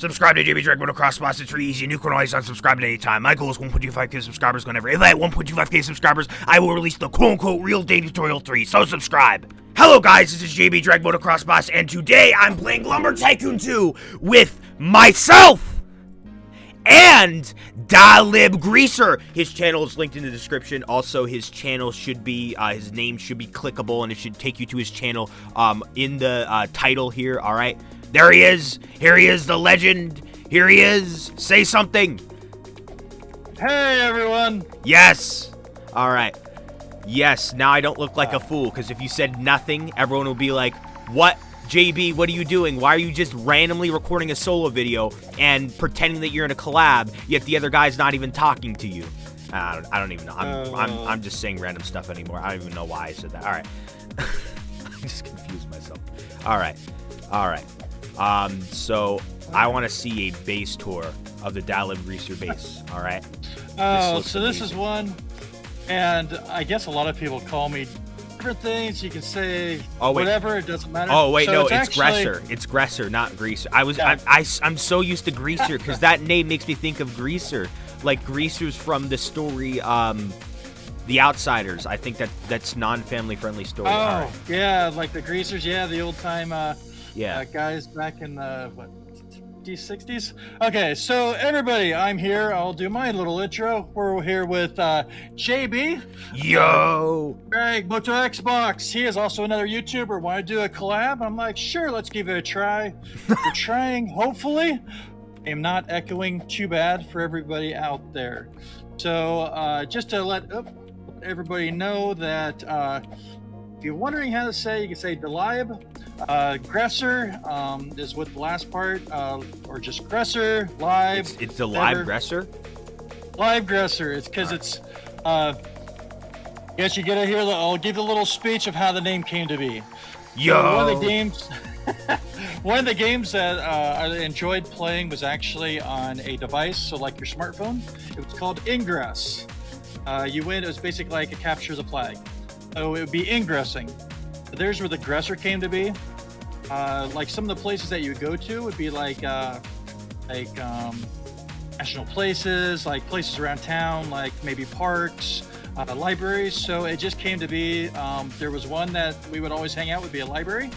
Subscribe to dragmotoxboss. It's really easy, and you can always unsubscribe at any time. My goal is 1.25k subscribers whenever. If I hit 1.25k subscribers, I will release the quote-unquote real day tutorial 3, so subscribe. Hello guys, this is JB dragmotoxboss, and today I'm playing Lumber Tycoon 2 with myself and Dalib Greaser. His channel is linked in the description. Also, his channel should be, his name should be clickable, and it should take you to his channel in the title here, alright? There he is. Here he is, the legend. Here he is. Say something. Hey, everyone. Yes. All right. Yes, now I don't look like a fool, because if you said nothing, everyone will be like, what? JB, what are you doing? Why are you just randomly recording a solo video and pretending that you're in a collab, yet the other guy's not even talking to you? I don't even know. I'm just saying random stuff anymore. I don't even know why I said that. All right. I just confused myself. All right. All right. So I want to see a base tour of the Dalib Greaser base. All right. Oh, so this is one, and I guess a lot of people call me different things. You can say whatever. It doesn't matter. Oh wait, so no, it's Gresser. It's Gresser, not Greaser. I'm so used to Greaser because that name makes me think of Greaser, like Greaser's from the story, The Outsiders. I think that's non-family friendly story. Oh, right. Yeah, like the Greasers. Yeah, the old time. Yeah, guys back in the what, 60s. Okay, so everybody, I'm here. I'll do my little intro. We're here with JB. Yo. dragmotoxboss. He is also another YouTuber. Want to do a collab? I'm like, sure, let's give it a try. We're trying. Hopefully, I'm not echoing too bad for everybody out there. So just to let everybody know that if you're wondering how to say, you can say Dalib. Gresser is with the last part, or just Gresser, live. It's the live Gresser? Live Gresser. It's because it's, guess you gotta hear I'll give a little speech of how the name came to be. Yo! So one of the games, one of the games that I enjoyed playing was actually on a device, so like your smartphone. It was called Ingress. You win, it was basically like a capture the flag. So it would be ingressing. There's where the Gresser came to be. Like some of the places that you would go to would be like national places, like places around town, like maybe parks, libraries. So it just came to be. There was one that we would always hang out, would be a library.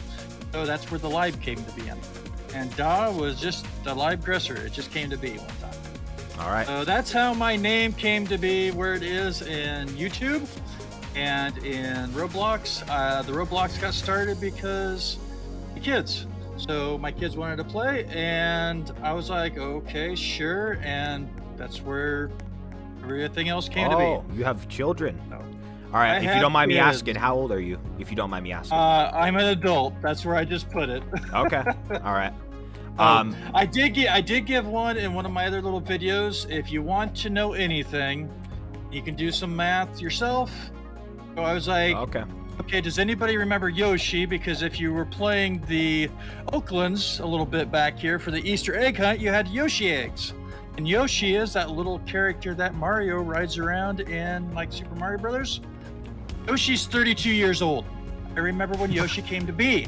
So that's where the live came to be in. And Da was just the live Gresser. It just came to be one time. All right. So that's how my name came to be where it is in YouTube. And in Roblox, the Roblox got started because the kids. So my kids wanted to play, and I was like, okay, sure. And that's where everything else came to be. Oh, you have children. So, all right. If you don't mind me asking, how old are you? If you don't mind me asking. I'm an adult. That's where I just put it. Okay. All right. I did give one in one of my other little videos. If you want to know anything, you can do some math yourself. So I was like, okay, does anybody remember Yoshi? Because if you were playing the Oaklands a little bit back here for the Easter egg hunt, you had Yoshi eggs. And Yoshi is that little character that Mario rides around in like Super Mario Brothers. Yoshi's 32 years old. I remember when Yoshi came to be.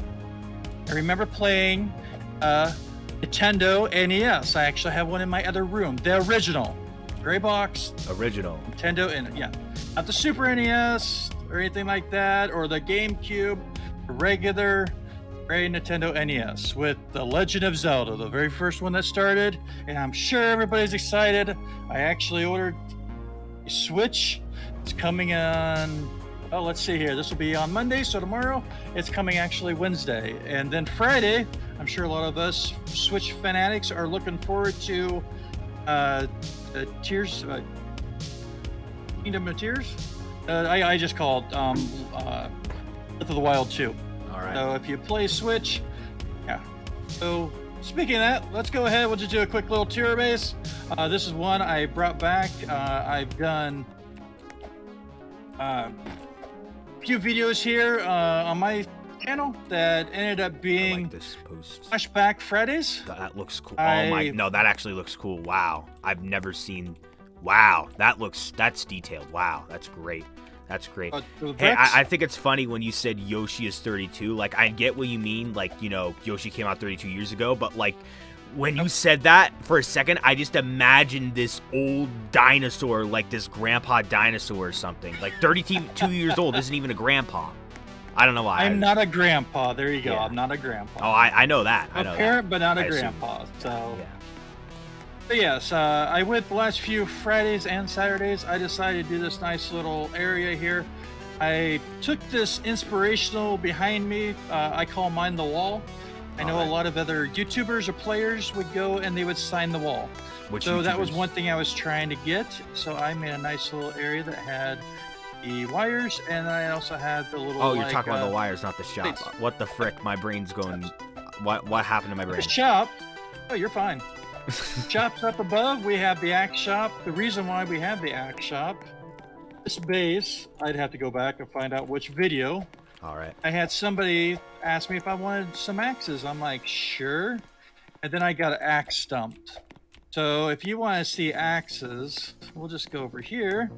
I remember playing Nintendo NES. I actually have one in my other room, the original. Gray box. Original. Nintendo, and yeah. Not the Super NES or anything like that, or the GameCube, the regular gray Nintendo NES with The Legend of Zelda, the very first one that started, and I'm sure everybody's excited. I actually ordered a Switch. It's coming on, oh, let's see here. This will be on Monday, so tomorrow it's coming actually Wednesday. And then Friday, I'm sure a lot of us Switch fanatics are looking forward to Kingdom of Tears. I just called Breath of the Wild 2. All right. So if you play Switch, yeah. So speaking of that, let's go ahead. We'll just do a quick little tier base. This is one I brought back. I've done a few videos here on my channel that ended up being like this post. Flashback Fridays. That looks cool. Oh my, no, that actually looks cool. Wow, I've never seen. Wow, that's detailed. Wow, that's great. That's great. The Hey, bricks? I think it's funny when you said Yoshi is 32. Like, I get what you mean. Like, you know, Yoshi came out 32 years ago. But, like, when you said that for a second, I just imagined this old dinosaur, like this grandpa dinosaur or something. Like, 32 years old isn't even a grandpa. I don't know why. I'm not a grandpa. There you go. Yeah. I'm not a grandpa. Oh, I know that. I know a parent, that. but not a I assume. grandpa. So, Yeah. but yes, I went the last few Fridays and Saturdays. I decided to do this nice little area here. I took this inspirational behind me. I call mine the wall. I know a lot of other YouTubers or players would go and they would sign the wall. So that was one thing I was trying to get. So I made a nice little area that had the wires, and I also had the little. Oh, you're talking about the wires, not the shop. Thanks. What the frick? My brain's going. What happened to my brain? The shop. Oh, you're fine. Shop's up above. We have the axe shop. The reason why we have the axe shop, this base, I'd have to go back and find out which video. All right. I had somebody ask me if I wanted some axes. I'm like, sure. And then I got axe stumped. So if you want to see axes, we'll just go over here.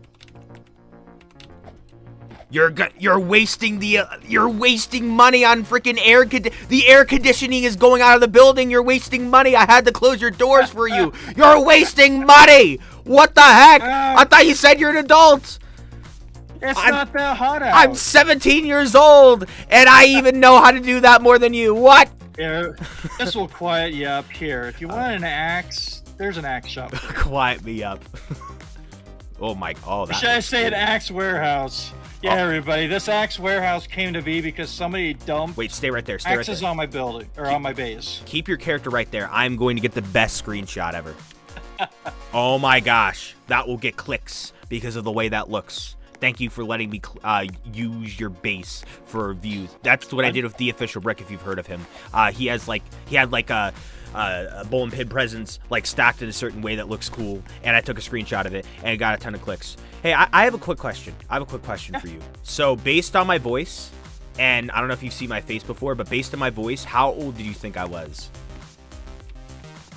You're wasting you're wasting money on freaking the air conditioning is going out of the building. You're wasting money. I had to close your doors for you. You're wasting money. What the heck? I thought you said you're an adult. It's not that hot out. I'm 17 years old, and I even know how to do that more than you. What? Yeah, this will quiet you up here. If you want an axe, there's an axe shop. Quiet me up. Oh my! Oh, that. Should I say an axe warehouse? Yeah, everybody. This axe warehouse came to be because somebody dumped. Wait, stay right there. Stay right there. Axes on my building or on my base. Keep your character right there. I'm going to get the best screenshot ever. Oh my gosh, that will get clicks because of the way that looks. Thank you for letting me use your base for views. That's what I did with the official brick. If you've heard of him, he had like a Bull and Pig presents like stacked in a certain way that looks cool, and I took a screenshot of it and it got a ton of clicks. Hey, I have a quick question. For you. So based on my voice, and I don't know if you've seen my face before, but based on my voice, how old did you think I was?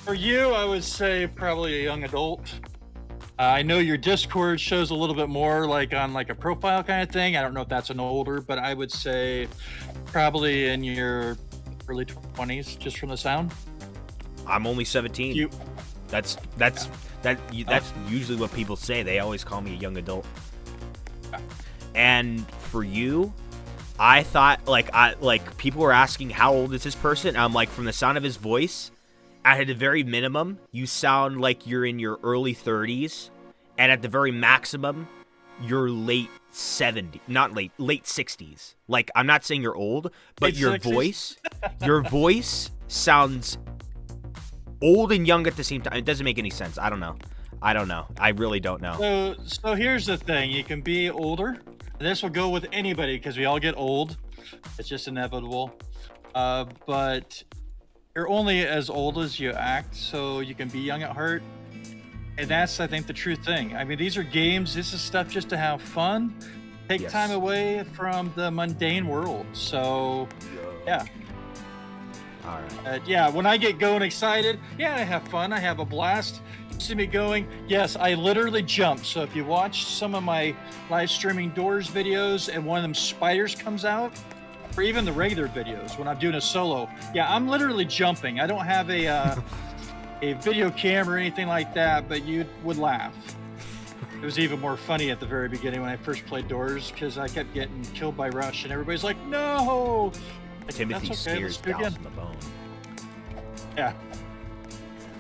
For you, I would say probably a young adult. I know your Discord shows a little bit more like on like a profile kind of thing. I don't know if that's an older, but I would say probably in your early 20s, just from the sound. I'm only 17. That's usually what people say. They always call me a young adult. And for you, I thought like people were asking how old is this person? And I'm like, from the sound of his voice, at the very minimum, you sound like you're in your early 30s, and at the very maximum, you're late 60s. Like, I'm not saying you're old, but your voice sounds old and young at the same time. It doesn't make any sense. I don't know. I really don't know. So here's the thing. You can be older. And this will go with anybody because we all get old. It's just inevitable. But you're only as old as you act, so you can be young at heart. And that's, I think, the true thing. I mean, these are games. This is stuff just to have fun. Take time away from the mundane world. So, yeah. All right. Yeah, when I get going excited, I have fun. I have a blast. You see me going, yes, I literally jump. So if you watch some of my live streaming doors videos and one of them spiders comes out, or even the regular videos when I'm doing a solo, I'm literally jumping. I don't have a video camera or anything like that, but you would laugh. It was even more funny at the very beginning when I first played doors because I kept getting killed by Rush and everybody's like, no! Timothy scares gals on the bone. Yeah.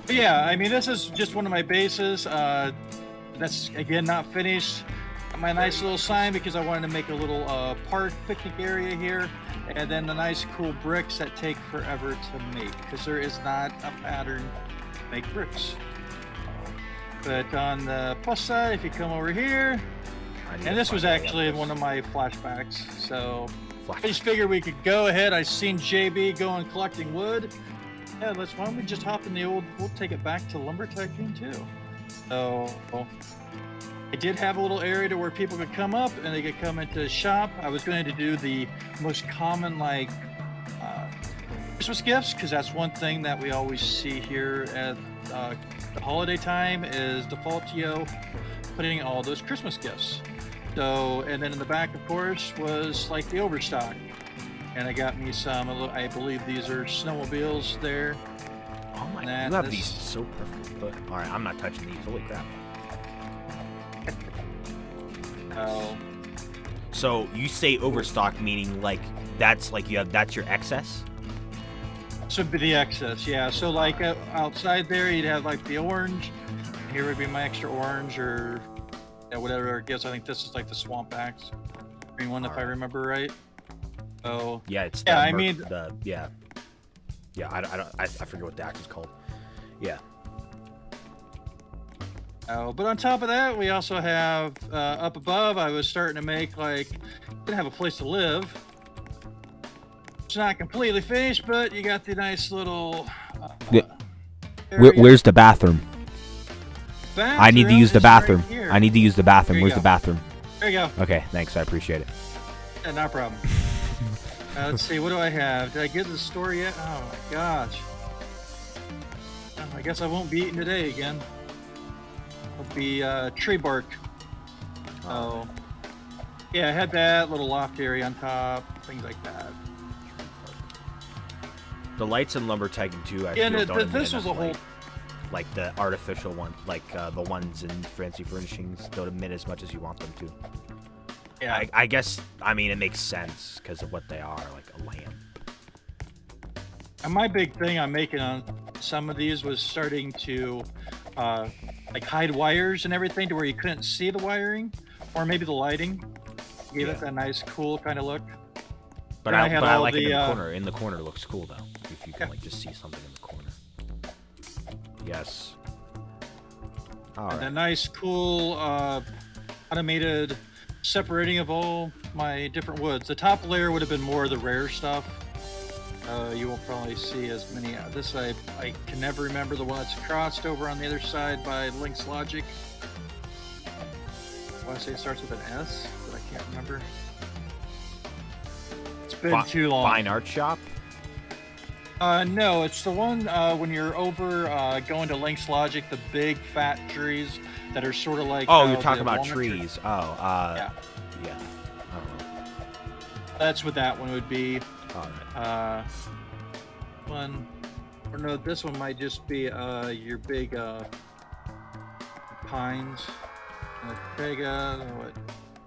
But I mean, this is just one of my bases. That's, again, not finished. My nice little sign because I wanted to make a little park picnic area here, and then the nice cool bricks that take forever to make because there is not a pattern to make bricks. But on the plus side, if you come over here, and this was actually in one of my flashbacks, so I just figured we could go ahead. I seen JB going collecting wood. Yeah, why don't we just hop in the old, we'll take it back to Lumber Tycoon too. So I did have a little area to where people could come up and they could come into the shop. I was going to do the most common Christmas gifts because that's one thing that we always see here at the holiday time is Defaultio putting all those Christmas gifts. So, and then in the back, of course, was like the overstock. And I got me some, I believe these are snowmobiles there. Oh my god, you have these so perfectly put. Alright, I'm not touching these. Holy crap. Oh. So you say overstock, meaning like that's like that's your excess? Should be the excess, yeah. So like outside there, you'd have like the orange. Here would be my extra orange or whatever it gives. I think this is like the swamp axe green one, if I remember right. Oh yeah, it's yeah. I mean yeah. I forget what the axe is called. Yeah. Oh, but on top of that, we also have up above. I was starting to make like didn't have a place to live. It's not completely finished, but you got the nice little. Where's the bathroom? Bathroom I need to use the bathroom. Right I need to use the bathroom. Where's the bathroom? There you go. Okay, thanks. I appreciate it. Yeah, no problem. Let's see. What do I have? Did I get the store yet? Oh my gosh. I guess I won't be eating today again. It'll be tree bark. Oh. Yeah, I had that little loft area on top, things like that. The lights in Lumber Tycoon 2, I feel don't this was a whole. Like the artificial one, like the ones in Fancy Furnishings, don't emit as much as you want them to. Yeah, I guess. I mean, it makes sense because of what they are, like a lamp. And my big thing I'm making on some of these was starting to like hide wires and everything to where you couldn't see the wiring, or maybe the lighting gave it that nice, cool kind of look. But I like it in the corner. In the corner looks cool though, if you can like just see something in the corner. Yes. All right. And a nice, cool, automated separating of all my different woods. The top layer would have been more of the rare stuff. You won't probably see as many. This I can never remember the one that's crossed over on the other side by Link's Logic. I want to say it starts with an S, but I can't remember. It's been too long. Fine Art Shop? No, it's the one when you're over going to Link's Logic, the big fat trees that are sort of like. Oh, you're talking about trees. Oh, yeah. Yeah. I don't know. That's what that one would be. Alright. One, or no, this one might just be your big pines, what?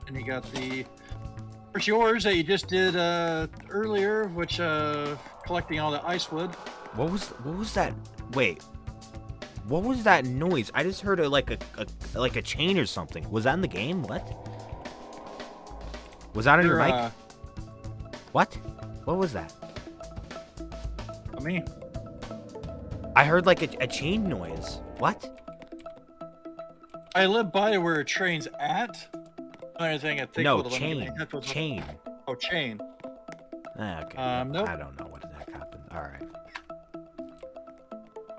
And you got the. There's yours that you just did earlier, which collecting all the ice wood. What was that? Wait. What was that noise? I just heard like a chain or something. Was that in the game? What? Was that on your mic? What? What was that? Me. I heard like a chain noise. What? I live by where a train's at. Only thing I think. No, chain. Chain. Oh, chain. Okay. Nope. I don't know what the heck happened. All right.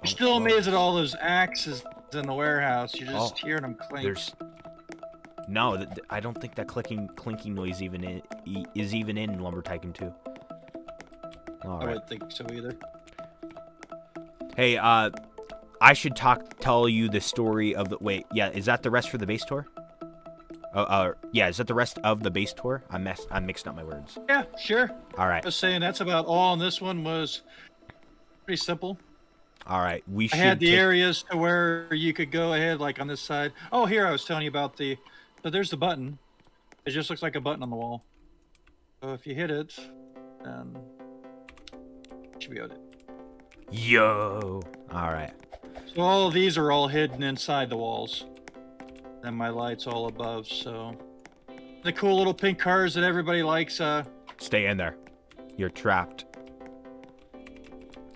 You're still amazed at all those axes in the warehouse. You're just hearing them clink. No, I don't think that clinking noise is even in Lumber Tycoon 2. All right. I wouldn't think so either. Hey, I should tell you the story of the. Wait, yeah, is that the rest for the base tour? Yeah, is that the rest of the base tour? I'm mixing up my words. Yeah, sure. All right. I was saying that's about all, and this one was pretty simple. All right, I had the areas to where you could go ahead, like on this side. Oh, here I was telling you about the. So there's the button. It just looks like a button on the wall. So if you hit it, then you should be able to. Yo. All right. So all of these are all hidden inside the walls. And my light's all above, so the cool little pink cars that everybody likes. Stay in there. You're trapped.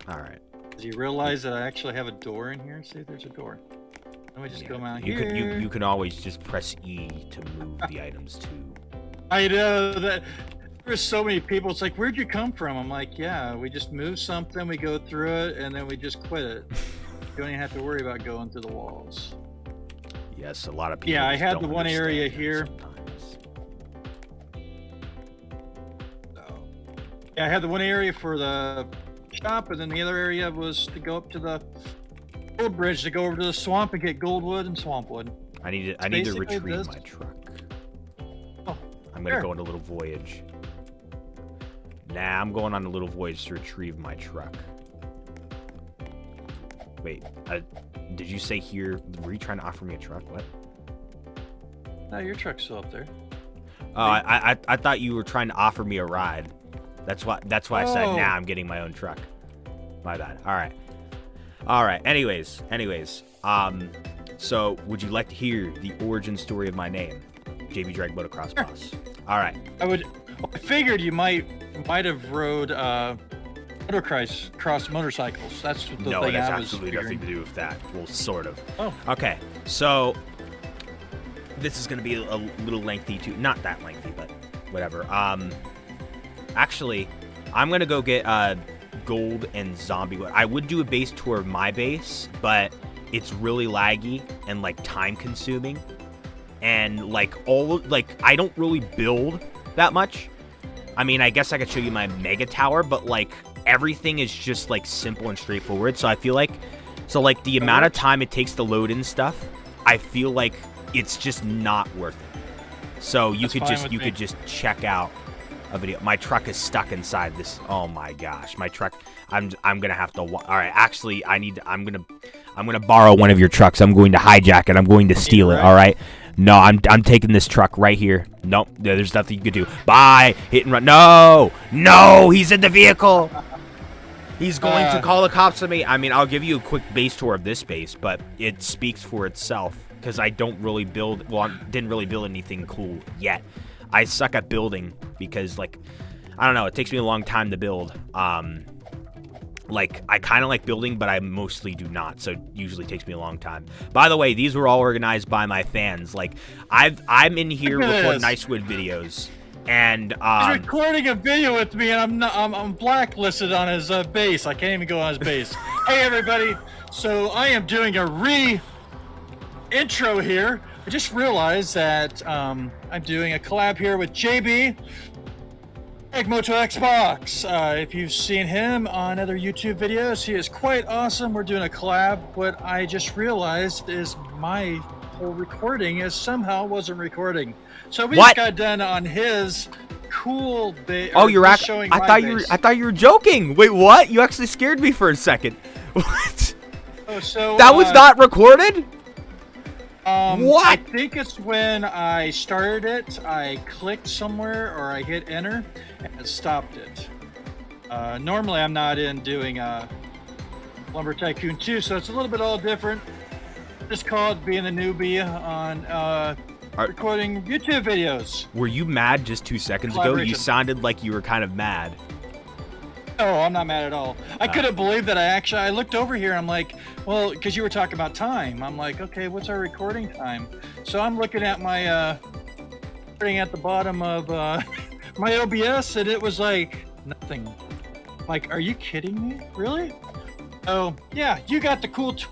All right. Do you realize that I actually have a door in here? See, there's a door. Let me just go out here. You can always just press E to move the items to. I know that. There's so many people. It's like, where'd you come from? I'm like, yeah, we just move something, we go through it, and then we just quit it. You don't even have to worry about going through the walls. Yes, a lot of people. Yeah, I had the one area here. Yeah, I had the one area for the shop, and then the other area was to go up to the old bridge to go over to the swamp and get goldwood and swampwood. I need to retrieve my truck. I'm gonna go on a little voyage. Nah, I'm going on a little voyage to retrieve my truck. Wait, did you say here? Were you trying to offer me a truck? What? No, your truck's still up there. Oh, I thought you were trying to offer me a ride. That's why I said, nah, I'm getting my own truck. My bad. All right. Anyways. So would you like to hear the origin story of my name, JB dragmotoxboss? All right. I figured you might have rode motocross motorcycles. That's the thing I was that's absolutely figuring. nothing to do with that. Well, sort of. Oh. Okay. So this is going to be a little lengthy too. Not that lengthy, but whatever. Actually, I'm going to go get gold and zombie wood. I would do a base tour of my base, but it's really laggy and like time consuming. And like I don't really build that much. I mean, I guess I could show you my mega tower, but like everything is just like simple and straightforward. So I feel like the amount of time it takes to load in stuff, I feel like it's just not worth it. So you could just check out a video. My truck is stuck inside this. Oh my gosh, my truck. I'm gonna have to. All right, actually, I'm gonna borrow one of your trucks. I'm going to hijack it. I'm going to steal it. All right. No, I'm taking this truck right here. Nope, there's nothing you could do. Bye. Hit and run. No, he's in the vehicle. He's going to call the cops on me. I mean, I'll give you a quick base tour of this base, but it speaks for itself because I don't really build. Well, I didn't really build anything cool yet. I suck at building because, like, I don't know. It takes me a long time to build. Like, I kind of like building, but I mostly do not, so it usually takes me a long time. By the way, these were all organized by my fans. Like, I'm in here recording Icewood videos, and he's recording a video with me, and I'm blacklisted on his base. I can't even go on his base. Hey, everybody! So I am doing a intro here. I just realized that I'm doing a collab here with JB. dragmotoxboss. If you've seen him on other YouTube videos, he is quite awesome. We're doing a collab. What I just realized is my whole recording somehow wasn't recording. So we just got done on his cool base. Oh, you're actually. I thought you were joking. Wait, what? You actually scared me for a second. What? Oh, so that was not recorded? What? I think it's when I started it, I clicked somewhere or I hit enter and it stopped it. Normally I'm not in doing Lumber Tycoon 2, so it's a little bit all different. Just called being a newbie on recording YouTube videos. Were you mad just 2 seconds ago? You sounded like you were kind of mad. No, I'm not mad at all. I couldn't believe that I looked over here. I'm like, well, because you were talking about time. I'm like, okay, what's our recording time? So I'm looking at my, at the bottom of my OBS, and it was like nothing. Like, are you kidding me? Really? Oh, yeah, you got the cool tour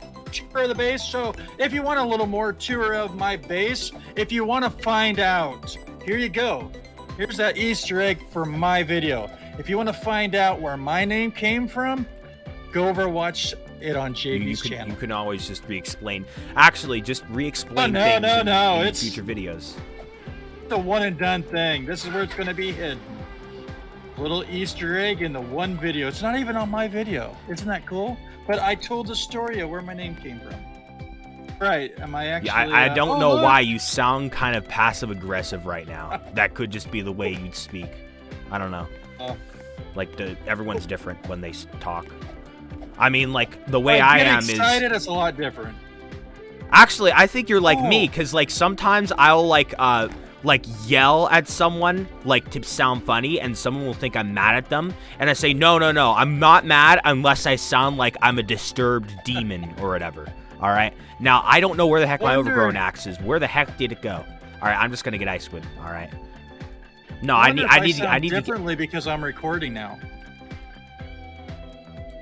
of the base. So if you want a little more tour of my base, if you want to find out, here you go. Here's that Easter egg for my video. If you want to find out where my name came from, go over and watch it on JB's channel. You can always just re-explain. Actually, just re-explain things in future videos. It's a one and done thing. This is where it's going to be hidden. Little Easter egg in the one video. It's not even on my video. Isn't that cool? But I told the story of where my name came from. Right. Am I actually... Yeah, I don't know why you sound kind of passive-aggressive right now. That could just be the way you'd speak. I don't know. Like, everyone's different when they talk. I mean, like, the way I am is... excited, it's a lot different. Actually, I think you're like me, because, like, sometimes I'll, like, yell at someone, like, to sound funny, and someone will think I'm mad at them, and I say, no, I'm not mad unless I sound like I'm a disturbed demon or whatever, all right? Now, I don't know where the heck my overgrown axe is. Where the heck did it go? All right, I'm just going to get Icewood, all right? No, I need differently because I'm recording now.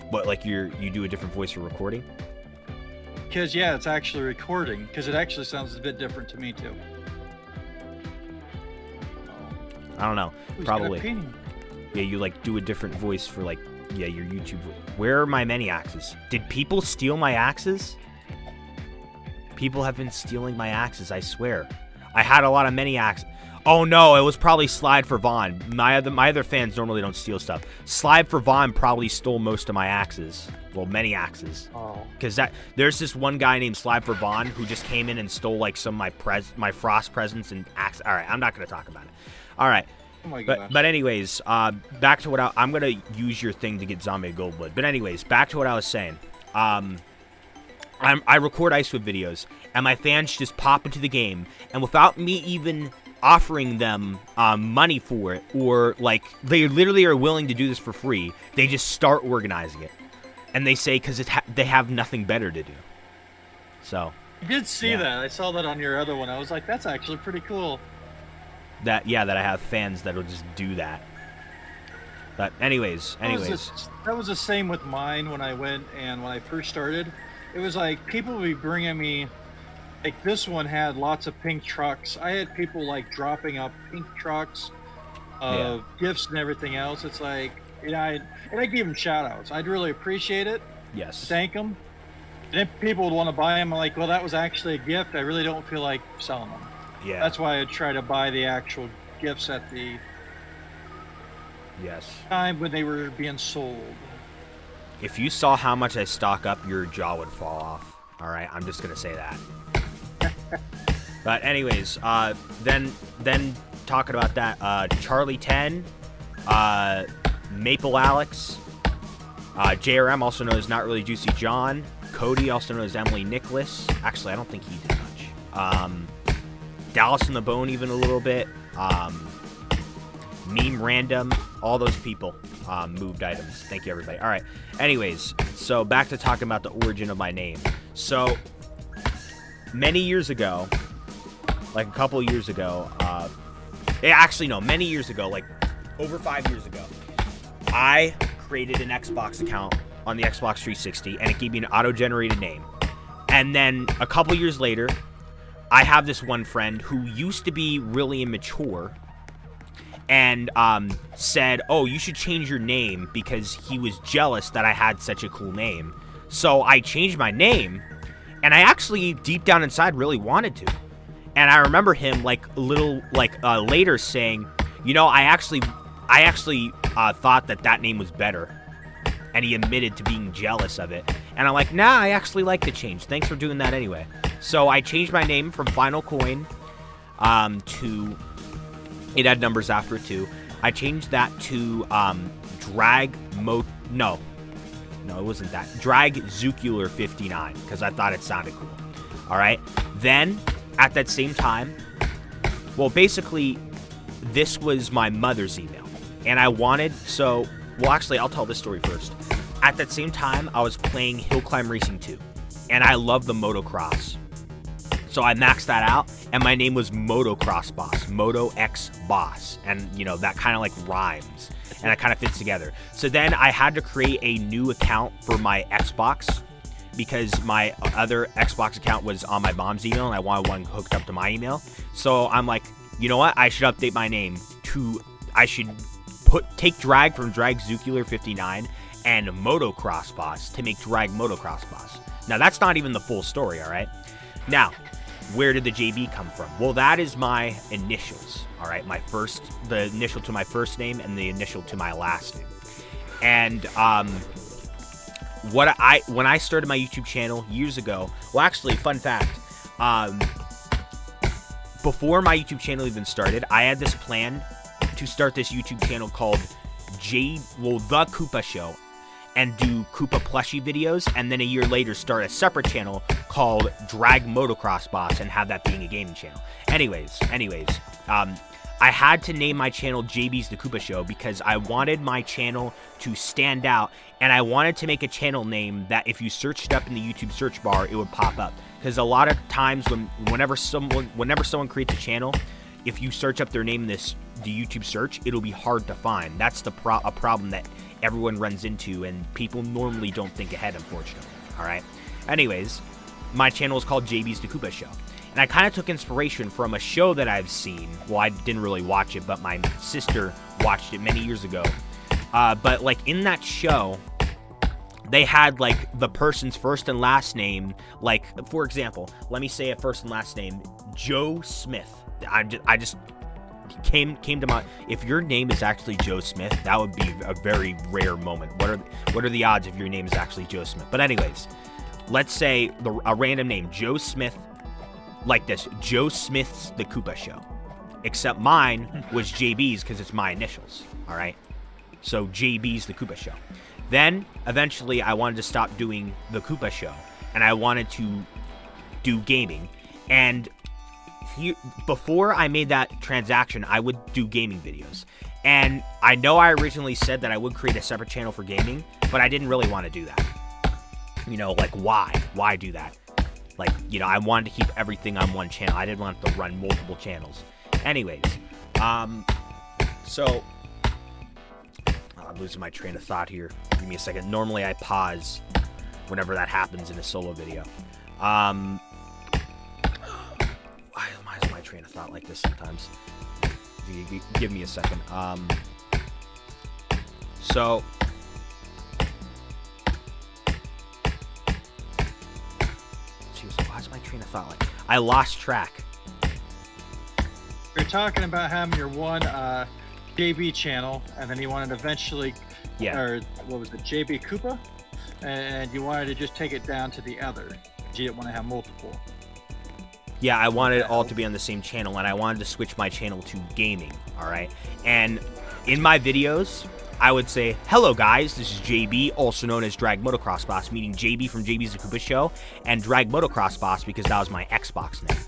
What, like you do a different voice for recording? Because yeah, it's actually recording. Because it actually sounds a bit different to me too. I don't know. Probably. Yeah, you like do a different voice for like your YouTube. Where are my many axes? Did people steal my axes? People have been stealing my axes. I swear. I had a lot of many axes. Oh no, it was probably Slide for Vaughn. My other fans normally don't steal stuff. Slide for Vaughn probably stole most of my axes. Well, many axes. Oh. Because there's this one guy named Slide for Vaughn who just came in and stole like some of my frost presents and axe. All right, I'm not gonna talk about it. All right. Oh my gosh. But anyways, back to what I'm gonna use your thing to get Zombie Goldwood. But anyways, back to what I was saying. I record Icewood videos, and my fans just pop into the game, and without me even offering them money for it, or like they literally are willing to do this for free, they just start organizing it, and they say because they have nothing better to do. So I did see that. I saw that on your other one. I was like, that's actually pretty cool. That I have fans that'll just do that. But anyways. That was the same with mine when I went and when I first started. It was like people would be bringing me, like this one had lots of pink trucks. I had people like dropping up pink trucks of gifts and everything else. It's like, and I gave them shout outs. I'd really appreciate it. Yes. Thank them. And if people would want to buy them, I'm like, well, that was actually a gift. I really don't feel like selling them. Yeah. That's why I try to buy the actual gifts at the time when they were being sold. If you saw how much I stock up, your jaw would fall off. All right, I'm just gonna say that. But anyways, then talking about that, Charlie 10, Maple Alex, JRM, also known as Not Really Juicy John, Cody, also known as Emily Nicholas. Actually, I don't think he did much. Dallas in the Bone, even a little bit. Meme Random, all those people moved items. Thank you, everybody. All right. Anyways, so back to talking about the origin of my name. So many years ago, like a couple of years ago, many years ago, like over 5 years ago, I created an Xbox account on the Xbox 360, and it gave me an auto-generated name. And then a couple years later, I have this one friend who used to be really immature and said, oh, you should change your name, because he was jealous that I had such a cool name. So I changed my name, and I actually deep down inside really wanted to. And I remember him later saying, you know, I actually thought that name was better. And he admitted to being jealous of it. And I'm like, nah, I actually like the change. Thanks for doing that anyway. So I changed my name from Final Coin to, it had numbers after it too. I changed that to no, it wasn't that. Dragmotoxboss 59, because I thought it sounded cool. All right. Then at that same time, well, basically, this was my mother's email, and I wanted actually, I'll tell this story first. At that same time, I was playing Hill Climb Racing 2, and I love the motocross. So I maxed that out, and my name was Motocrossboss, Moto X Boss, and you know that kind of like rhymes, and it kind of fits together. So then I had to create a new account for my Xbox, because my other Xbox account was on my mom's email, and I wanted one hooked up to my email. So I'm like, you know what? I should update my name to, I should take drag from Dragmotoxboss 59 and Motocrossboss to make Dragmotoxboss. Now that's not even the full story, all right? Now, where did the JB come from? Well, that is my initials, all right? The initial to my first name and the initial to my last name. And when I started my YouTube channel years ago, well, actually, fun fact, before my YouTube channel even started, I had this plan to start this YouTube channel called The Koopa Show, and do Koopa plushie videos, and then a year later start a separate channel called Dragmotoxboss and have that being a gaming channel. Anyways, I had to name my channel JB's The Koopa Show because I wanted my channel to stand out, and I wanted to make a channel name that if you searched up in the YouTube search bar, it would pop up. Because a lot of times whenever someone creates a channel, if you search up their name in the YouTube search, it'll be hard to find. That's a problem that everyone runs into, and people normally don't think ahead, unfortunately. All right. Anyways, my channel is called JB's The Koopa Show, and I kind of took inspiration from a show that I've seen. Well, I didn't really watch it, but my sister watched it many years ago. But like in that show, they had like the person's first and last name. Like, for example, let me say a first and last name, Joe Smith. came to my. If your name is actually Joe Smith, that would be a very rare moment. What are the odds if your name is actually Joe Smith? But anyways, let's say a random name, Joe Smith, like this, Joe Smith's The Koopa Show. Except mine was JB's because it's my initials. All right, so JB's The Koopa Show. Then eventually I wanted to stop doing The Koopa Show, and I wanted to do gaming. And before I made that transaction, I would do gaming videos. And I know I originally said that I would create a separate channel for gaming, but I didn't really want to do that. You know, like, why? Why do that? Like, you know, I wanted to keep everything on one channel. I didn't want to run multiple channels. Anyways, so I'm losing my train of thought here. Give me a second. Normally I pause whenever that happens in a solo video. Why is my train of thought like this sometimes? Give me a second. So seriously, why is my train of thought like? I lost track. You're talking about having your one JB channel, and then you wanted to eventually, or what was it, JB Koopa, and you wanted to just take it down to the other. You didn't want to have multiple. Yeah, I wanted it all to be on the same channel, and I wanted to switch my channel to gaming, all right? And in my videos, I would say, hello guys, this is JB, also known as dragmotoxboss, meaning JB from JB's The Koopa Show, and dragmotoxboss because that was my Xbox name.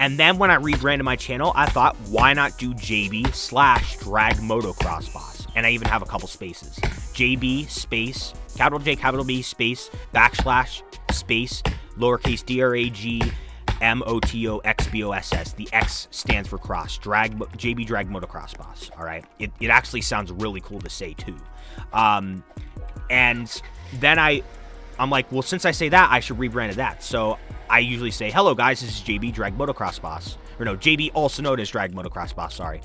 And then when I rebranded my channel, I thought, why not do JB/dragmotoxboss? And I even have a couple spaces. JB space, capital J, capital B, space, backslash, space, lowercase DRAGMOTOXBOSS. The X stands for cross. JB dragmotoxboss. All right. It actually sounds really cool to say too. And then I'm like, well, since I say that, I should rebrand that. So I usually say, hello guys, this is JB dragmotoxboss. Or no, JB also known as dragmotoxboss, sorry.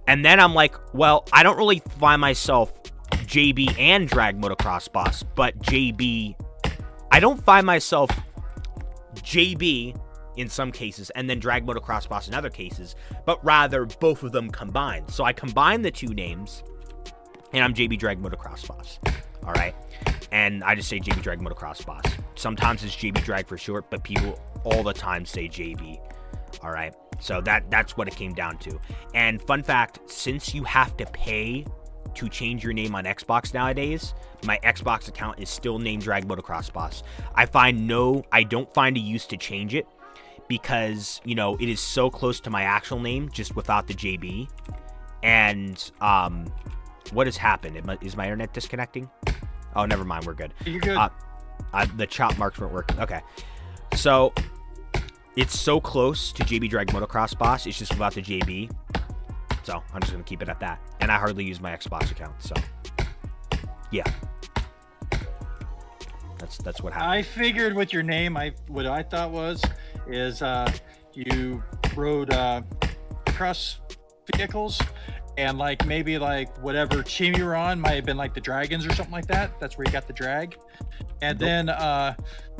And then I'm like, well, I don't really find myself JB and dragmotoxboss, but JB, I don't find myself JB in some cases and then dragmotoxboss in other cases, but rather both of them combined. So I combine the two names and I'm JB dragmotoxboss. All right. And I just say JB dragmotoxboss. Sometimes it's JB drag for short, but people all the time say JB. All right. So that's what it came down to. And fun fact, since you have to pay to change your name on Xbox nowadays, my Xbox account is still named dragmotoxboss. I don't find a use to change it because, you know, it is so close to my actual name just without the JB. And what has happened? Is my internet disconnecting? Oh, never mind. We're good. You're good. The chop marks weren't working. Okay. So it's so close to JB dragmotoxboss. It's just without the JB. So I'm just going to keep it at that. And I hardly use my Xbox account. So yeah. That's what happened. I figured with your name, what I thought is you rode cross vehicles. And like maybe like whatever team you were on might have been like the Dragons or something like that. That's where you got the drag. And then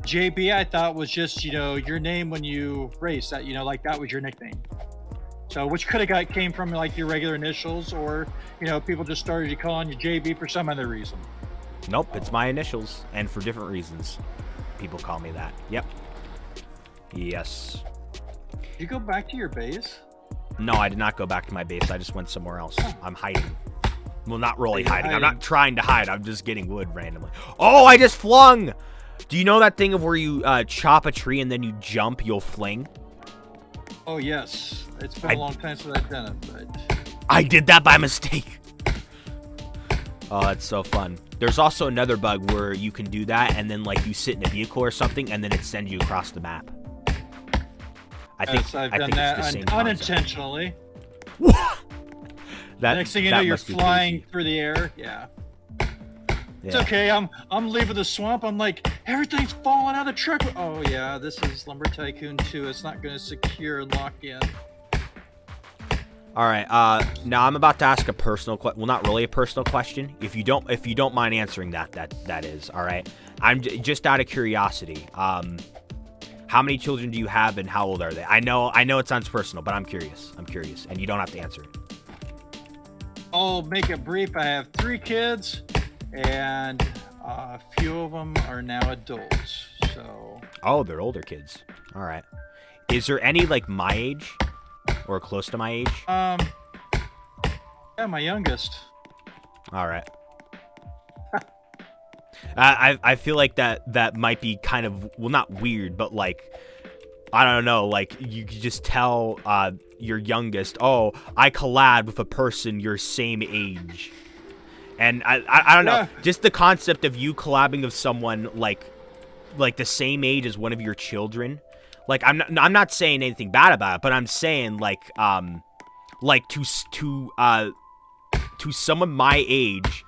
JB I thought was just, you know, your name when you race, that, you know, like that was your nickname. So which could have came from like your regular initials, or, you know, people just started calling you JB for some other reason. Nope, it's my initials, and for different reasons people call me that. Yep. Yes. Did you go back to your base? No, I did not go back to my base. I just went somewhere else. I'm hiding. Well, not really hiding. I'm not trying to hide. I'm just getting wood randomly. Oh, I just flung! Do you know that thing of where you chop a tree and then you jump, you'll fling? Oh, yes. It's been a long time since I've done it, but... I did that by mistake. Oh, that's so fun. There's also another bug where you can do that and then, like, you sit in a vehicle or something and then it sends you across the map. I think I've done that unintentionally. Next thing you know, you're flying through the air. Yeah. It's okay. I'm leaving the swamp. I'm like, everything's falling out of the truck. Oh yeah, this is Lumber Tycoon 2. It's not going to secure and lock in. All right. Now I'm about to ask a personal question. Well, not really a personal question. If you don't mind answering that is all right. I'm just out of curiosity. How many children do you have and how old are they? I know it sounds personal, but I'm curious, and you don't have to answer it. I'll make it brief. I have 3 kids, and a few of them are now adults. So. Oh, they're older kids. All right. Is there any like my age, or close to my age? Yeah, my youngest. All right. I feel like that might be kind of, well, not weird, but like, I don't know, like you could just tell your youngest, oh, I collabed with a person your same age. And I don't know, just the concept of you collabing with someone like the same age as one of your children. Like I'm not saying anything bad about it, but I'm saying like to someone my age,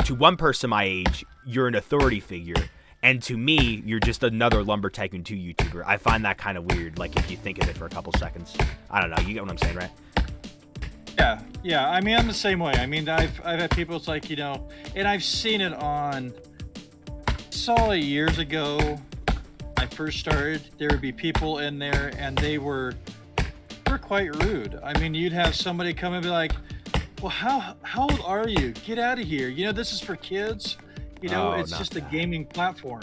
to one person my age, you're an authority figure, and to me, you're just another Lumber Tycoon 2 YouTuber. I find that kind of weird, like, if you think of it for a couple seconds. I don't know, you get what I'm saying, right? Yeah, I mean, I'm the same way. I mean, I've had people, it's like, you know, and I've seen it on, saw it years ago, I first started, there would be people in there, and they were quite rude. I mean, you'd have somebody come and be like, well, how old are you? Get out of here. You know, this is for kids. You know, it's just a gaming platform.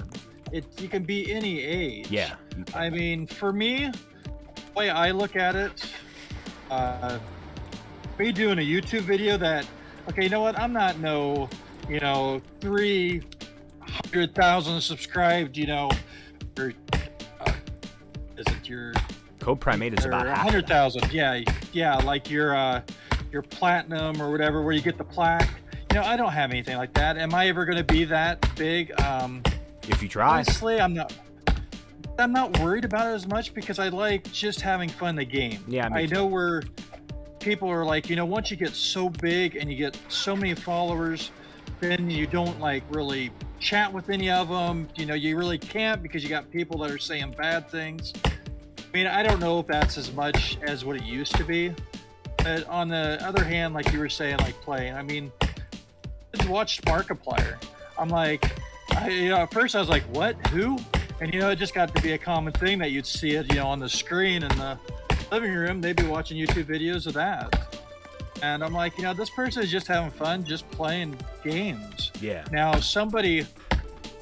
You can be any age. Yeah. I mean, for me, the way I look at it, me doing a YouTube video that, okay, you know what? I'm not 300,000 subscribed, you know, or is it your Code Primate is about 100,000? Yeah, like your platinum or whatever, where you get the plaque. You know, I don't have anything like that. Am I ever going to be that big? If you try. Honestly, I'm not worried about it as much because I like just having fun in the game. Yeah, I know where people are like, you know, once you get so big and you get so many followers, then you don't like really chat with any of them. You know, you really can't because you got people that are saying bad things. I mean, I don't know if that's as much as what it used to be. But on the other hand, like you were saying, like playing, I mean, I watched Markiplier. I'm like, at first I was like, what? Who? And, you know, it just got to be a common thing that you'd see it, you know, on the screen in the living room. They'd be watching YouTube videos of that. And I'm like, you know, this person is just having fun, just playing games. Yeah. Now, somebody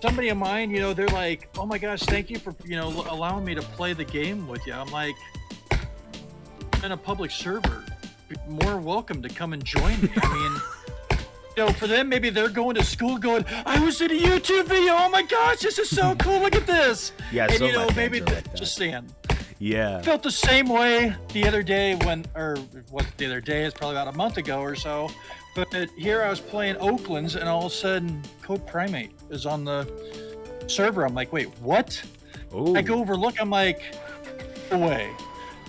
of mine, you know, they're like, oh my gosh, thank you for, you know, allowing me to play the game with you. I'm like, I'm in a public server. You're more welcome to come and join me. I mean, you know, for them, maybe they're going to school going, I was in a YouTube video. Oh my gosh, this is so cool. Look at this. Yeah, and, so you know, maybe like just saying. Yeah. I felt the same way the other day it's probably about a month ago or so. But here I was playing Oakland's, and all of a sudden, Code Primate is on the server. I'm like, wait, what? Ooh. I go over, look, I'm like, no way.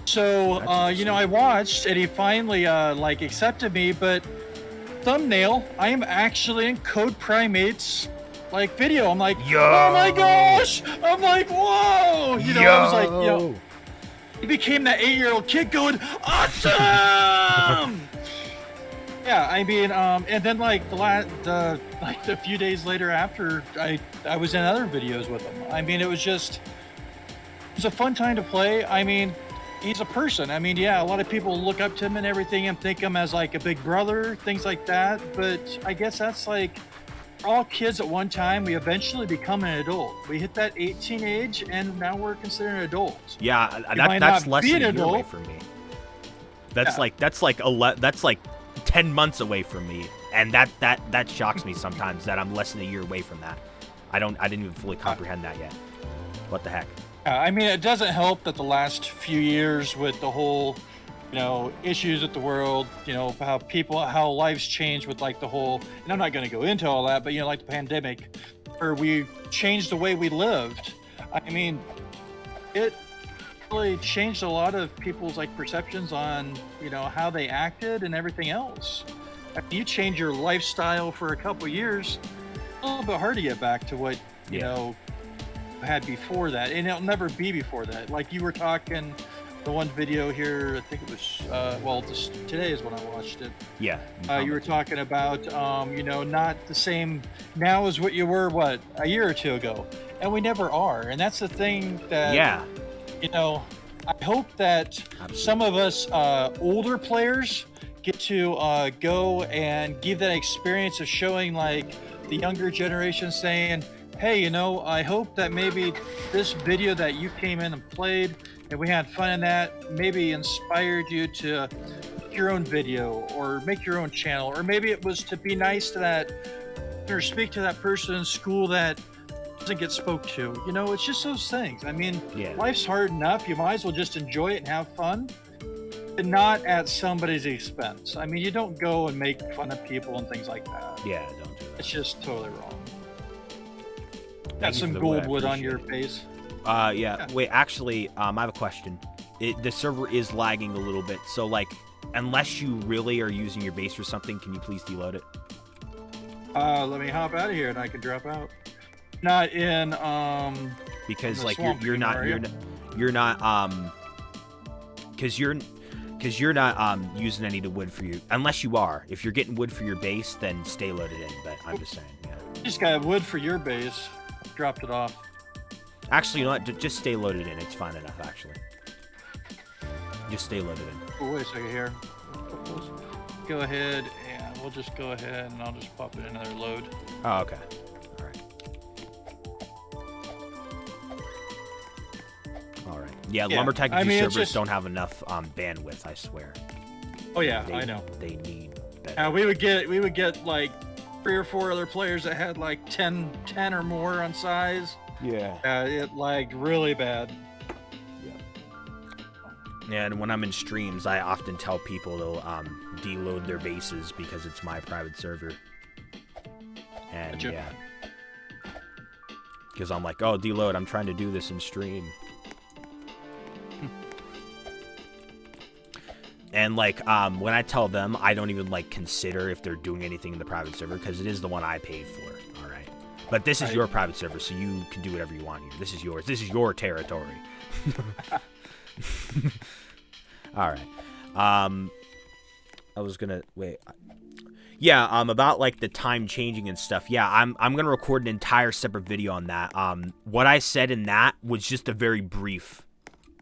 So, you know, I watched, and he finally, like, accepted me, but thumbnail, I am actually in Code Primate's, like, video. I'm like, yo. Oh my gosh! I'm like, whoa! You know, I was like, you know, he became that 8-year-old kid going, awesome! Yeah, I mean, and then like a few days later after, I was in other videos with him. I mean, it was a fun time to play. I mean, he's a person. I mean, yeah, a lot of people look up to him and everything and think him as like a big brother, things like that. But I guess that's like, we're all kids at one time. We eventually become an adult. We hit that 18 age, and now we're considered adults. Yeah, that's less than a year away from me. That's like 10 months away from me, and that shocks me sometimes that I'm less than a year away from that. I didn't even fully comprehend that yet. What the heck? I mean, it doesn't help that the last few years with the whole, you know, issues with the world, you know, how lives change with like the whole, and I'm not going to go into all that, but you know, like the pandemic, where we changed the way we lived. I mean, it really changed a lot of people's like perceptions on, you know, how they acted and everything else. I mean, you change your lifestyle for a couple of years, a little bit hard to get back to what, you know, had before that, and it'll never be before that. Like you were talking, the one video here, I think it was, today is when I watched it. Yeah. You were talking about, you know, not the same now as what you were, a year or two ago. And we never are. And that's the thing that, you know, I hope that some of us older players get to go and give that experience of showing like the younger generation saying, hey, you know, I hope that maybe this video that you came in and played and we had fun in that maybe inspired you to make your own video or make your own channel, or maybe it was to be nice to that or speak to that person in school that doesn't get spoke to. You know, it's just those things. I mean, life's hard enough. You might as well just enjoy it and have fun, but not at somebody's expense. I mean, you don't go and make fun of people and things like that. Yeah, don't do that. It's just totally wrong. Got some gold wood on your face. Yeah. Wait, actually, I have a question. The server is lagging a little bit, so like, unless you really are using your base or something, can you please deload it? Let me hop out of here and I can drop out. Not in because in like you're not using any of the wood for you, unless you are. If you're getting wood for your base, then stay loaded in. But I'm just saying, yeah. You just got wood for your base. Dropped it off. Actually, you know what? Just stay loaded in. It's fine enough, actually. Just stay loaded in. Oh, wait a second here. Go ahead, and we'll just go ahead, and I'll just pop in another load. Oh, okay. All right. All right. Yeah, Lumber Tycoon servers don't have enough bandwidth, I swear. Oh yeah, I know. They need better. We would get like 3 or 4 other players that had like 10 or more on size. Yeah. It lagged really bad. Yeah, and when I'm in streams, I often tell people to deload their bases because it's my private server. And yeah. Because I'm like, oh, deload, I'm trying to do this in stream. And like, when I tell them, I don't even like consider if they're doing anything in the private server because it is the one I paid for. All right. But this is your private server, so you can do whatever you want here. This is yours. This is your territory. All right. I was gonna wait. Yeah. About like the time changing and stuff. Yeah. I'm gonna record an entire separate video on that. What I said in that was just a very brief.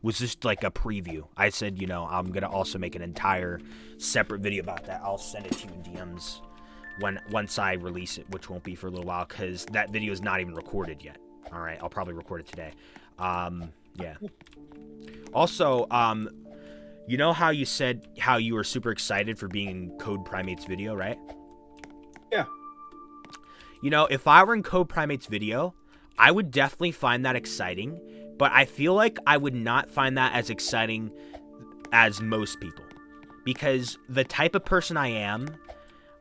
Was just like a preview. I said, you know, I'm gonna also make an entire separate video about that. I'll send it to you in DMs once I release it, which won't be for a little while because that video is not even recorded yet. All right. I'll probably record it today. Yeah. Also, you know how you said how you were super excited for being in Code Primate's video, right? Yeah. You know, if I were in Code Primate's video, I would definitely find that exciting, but I feel like I would not find that as exciting as most people. Because the type of person I am,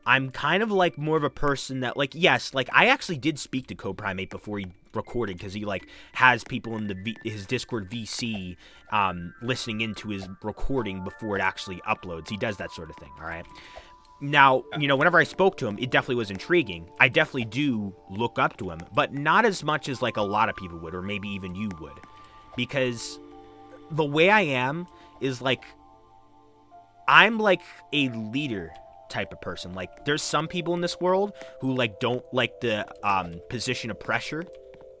I'm kind of like more of a person that like, yes, like I actually did speak to Code Primate before he recorded because he like has people in his Discord VC listening into his recording before it actually uploads. He does that sort of thing. All right. Now, you know, whenever I spoke to him, it definitely was intriguing. I definitely do look up to him, but not as much as like a lot of people would, or maybe even you would, because the way I am is like, I'm like a leader type of person. Like there's some people in this world who like don't like the position of pressure.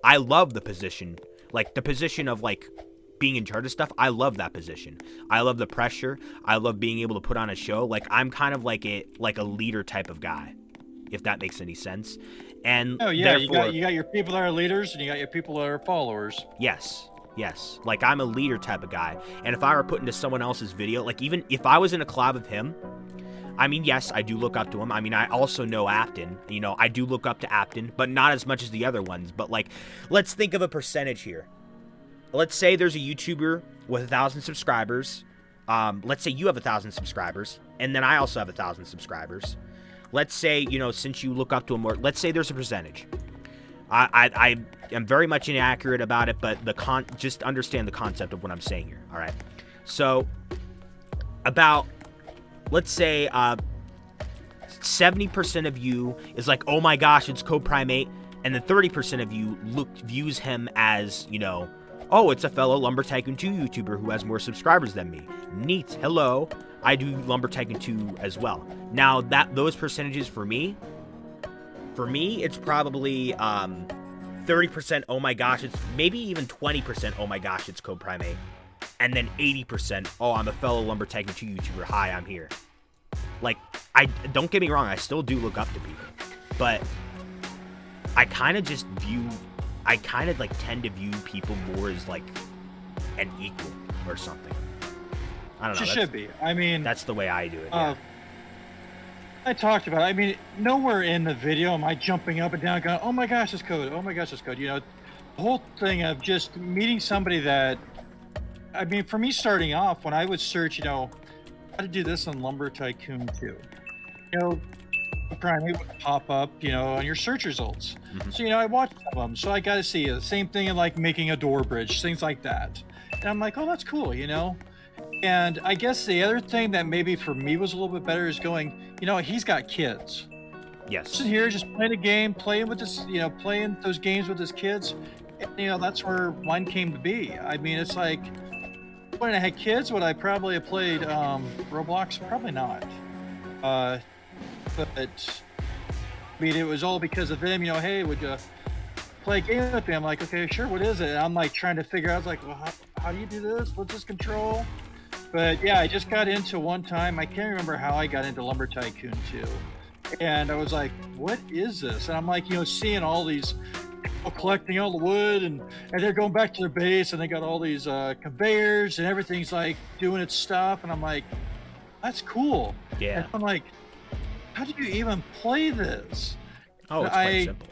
I love the position, like the position of like being in charge of stuff. I love that position. I love the pressure. I love being able to put on a show. Like I'm kind of like a leader type of guy, if that makes any sense. And oh yeah, you got your people that are leaders and you got your people that are followers. Yes. Like I'm a leader type of guy. And if I were put into someone else's video, like even if I was in a collab with him, I mean, yes, I do look up to him. I mean, I also know Apton. You know, I do look up to Apton, but not as much as the other ones. But, like, let's think of a percentage here. Let's say there's a YouTuber with 1,000 subscribers. Let's say you have 1,000 subscribers, and then I also have 1,000 subscribers. Let's say, you know, since you look up to him more, let's say there's a percentage. I am very much inaccurate about it, but just understand the concept of what I'm saying here, all right? So, about... let's say 70% of you is like, oh my gosh, it's Code Primate, and then 30% of you views him as, you know, oh, it's a fellow Lumber Tycoon 2 YouTuber who has more subscribers than me. Neat. Hello. I do Lumber Tycoon 2 as well. Now, those percentages for me, it's probably 30%, oh my gosh, it's maybe even 20%, oh my gosh, it's Code Primate. And then 80%, oh, I'm a fellow Lumber Tycoon 2 YouTuber. Hi, I'm here. Like, I don't get me wrong, I still do look up to people, but I kind of just like tend to view people more as like an equal or something. I don't know. It should be. I mean, that's the way I do it. Yeah. I talked about it. I mean, nowhere in the video am I jumping up and down going, oh my gosh, this code. Oh my gosh, this code. You know, the whole thing of just meeting somebody that, I mean, for me starting off, when I would search, you know, how to do this on Lumber Tycoon 2, you know, Prime would pop up, you know, on your search results. So, you know, I watched some of them. So I got to see the same thing in like making a door bridge, things like that. And I'm like, oh, that's cool, you know. And I guess the other thing that maybe for me was a little bit better is going, you know, he's got kids. Yes. Sitting here, just playing a game, playing with this, you know, playing those games with his kids. And, you know, that's where mine came to be. I mean, it's like, when I had kids, would I probably have played Roblox? Probably not. But I mean, it was all because of them. You know, hey, would you play a game with me? I'm like, okay, sure. What is it? And I'm like trying to figure out. I was like, well, how do you do this? What's this control? But yeah, I just got into one time. I can't remember how I got into Lumber Tycoon 2. And I was like, what is this? And I'm like, you know, seeing all these people collecting all the wood and they're going back to their base and they got all these conveyors and everything's like doing its stuff. And I'm like, that's cool. Yeah. And I'm like, how do you even play this? Oh, it's quite simple.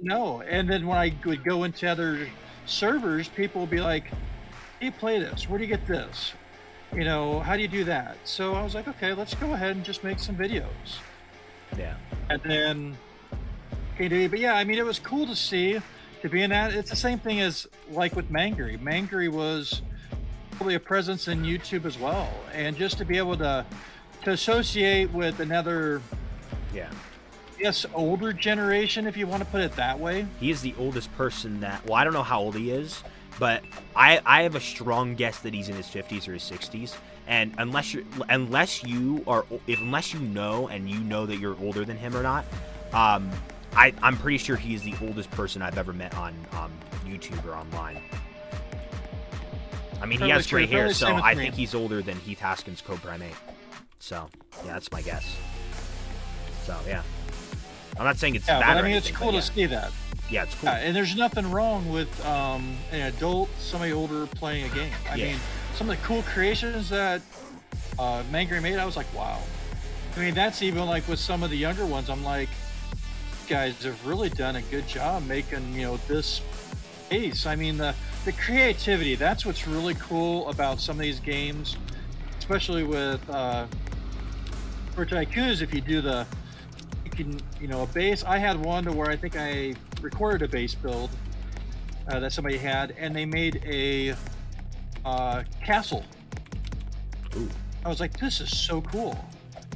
No. And then when I would go into other servers, people would be like, how do you play this? Where do you get this? You know, how do you do that? So I was like, okay, let's go ahead and just make some videos. Yeah. And then, okay, but yeah, I mean, it was cool to see, to be in that. It's the same thing as like with Mangry. Mangry was probably a presence in YouTube as well. And just to be able to associate with another, yes, older generation, if you want to put it that way. He is the oldest person that, well, I don't know how old he is, but I have a strong guess that he's in his 50s or his 60s. And unless you know and you know that you're older than him or not, I'm pretty sure he is the oldest person I've ever met on YouTube or online. I mean, he has gray hair, so I think he's older than Heath Haskins' co-primate. So, yeah, that's my guess. So, yeah. I'm not saying it's bad. But I mean, it's cool to see that. Yeah, it's cool. And there's nothing wrong with an adult, somebody older playing a game. I mean, some of the cool creations that Mangry made, I was like, wow. I mean, that's even like with some of the younger ones. I'm like, you guys have really done a good job making, you know, this base. I mean, the creativity, that's what's really cool about some of these games, especially with for Tycoons. If you do you know, a base. I had one to where I think I recorded a base build that somebody had, and they made a castle. Ooh. I was like, this is so cool.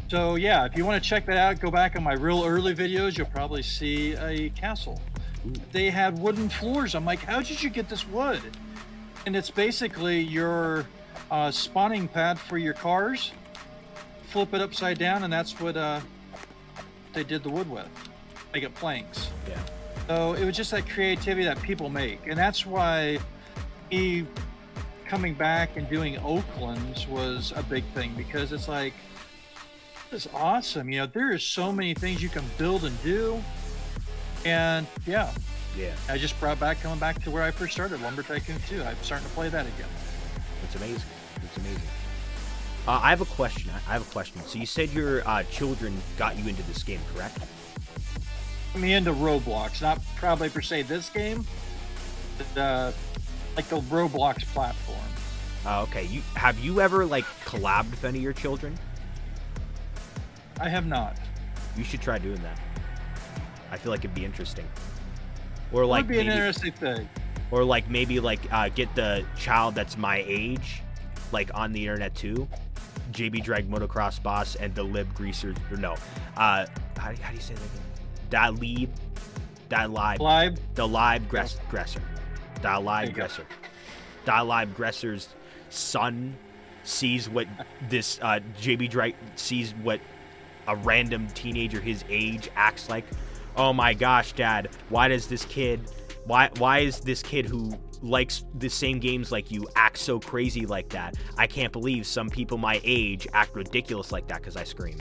So yeah, if you want to check that out, go back on my real early videos, you'll probably see a castle. Ooh. They had wooden floors. I'm like, how did you get this wood? And it's basically your spawning pad for your cars. Flip it upside down, and that's what they did the wood with. They get planks. Yeah. So it was just that creativity that people make, and that's why me coming back and doing Oaklands was a big thing, because it's like, this is awesome. You know, there is so many things you can build and do, and yeah, I just coming back to where I first started, Lumber Tycoon 2. I'm starting to play that again. It's amazing. It's amazing. I have a question. So you said your children got you into this game, correct? Me into Roblox, not probably per se this game, but like the Roblox platform. Okay. Have you ever like collabed with any of your children? I have not. You should try doing that. I feel like it'd be interesting. Or like it would be an interesting thing. Or like maybe like get the child that's my age, like on the internet too. JB dragmotoxboss and the lib greaser, or no, how do you say that again? Gresser's son sees what this JB Drag sees what a random teenager his age acts like. Oh my gosh, Dad, why is this kid who likes the same games like you act so crazy like that. I can't believe some people my age act ridiculous like that because I scream.